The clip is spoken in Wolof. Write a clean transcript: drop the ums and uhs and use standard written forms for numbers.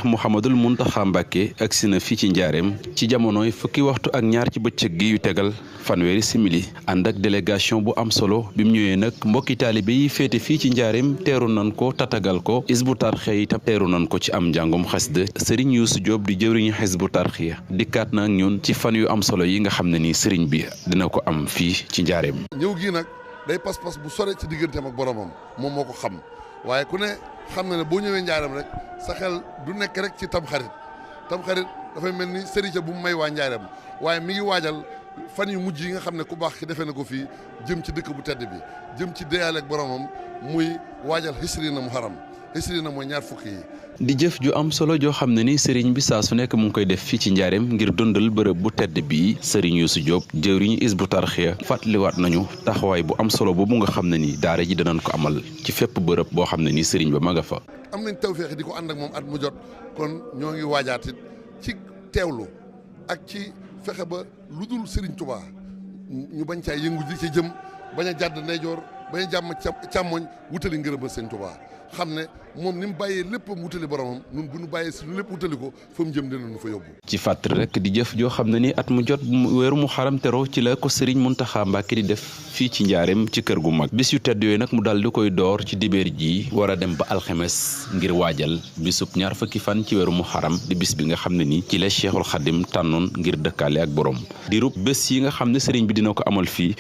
Mouhamadul Mountakha Mbacké agsi na fii ci njaareem ci jamonoy fukki waxtu ak ñaar ci bëccëg gi yu tegal fanweeri simili ànd ak délégation bu am solo bi mu ñëwee nag mbokki taalibe yi féete fii ci njaareem teeru nan ko tatagal ko Hizbut Tarqiyyah itam teeru nan ko ci am njàngum xasida Serigne Youssou Diop di jëwriñu Hizbut Tarqiyyah dikkaat na ak ñun ci fan yu am solo yi nga xam ne ni Serigne bi dina ko am fii ci njaareem. ñëw gii nag day pas-pas bu sore ci digganteem ak boromam moom moo ko xam waaye ku ne xam na ne boo ñëwee njaareem rek sa xel du nekk rek ci tamxarit dafay mel ni sëriñ bu mu may waa njaareem waaye mi ngi waajal fan yu mujj yi nga xam ne ku baax ki defee na ko fii jëm ci dëkk bu tedd bi jëm ci deyaale ak boromam muy waajal Hisrina Muharram Hisrina mooy ñaar fukki yi. di jëf ju am solo joo xam ne ni sëriñ bi saa su nekk mu ngi koy def fii ci njaareem ngir dundal bërëb bu tedd bii sëriñ Youssou Diop jëwriñu Hizbut Tarqiyyah fàttaliwaat nañu taxawaay bu am solo boobu nga xam ne ni daara ji danañ ko amal ci fépp bërëb boo xam ne ni sëriñ ba ma nga fa. am nañ tawfeex di ko ànd ak moom at mu jot kon ñoo ngi waajaat it ci teewlu ak ci fexe ba lu dul Serigne Touba ñu bañ caa yëngu di ci jëm bañ a jàdd ndeyjoor bañ a jàmm càmmoñ wutali ngërëmal Serigne Touba xam ne moom ni mu bàyyee léppam wutali boromam ñun bu ñu bàyyee suñu lépp wutali ko fa mu jëm dinañu fa yóbbu. ci fàttali rek di jëf joo xam ne ni at mu jot weeru Muharram teroo ci la ko Serigne Mountakha Mbacké di def fii ci njaareem ci kër gu mag bis yu tedd yooyu nag mu daal di koy door ci dibéer ji war a dem ba alxemes ngir waajal bisub ñaar fukki fan ci weeru Muharram di bis bi nga xam ne ni ci la Cheikhul Khadim tànnoon ngir dëkkaale ak borom dirub bés yi nga xam ne Serigne bi dina ko amal fii.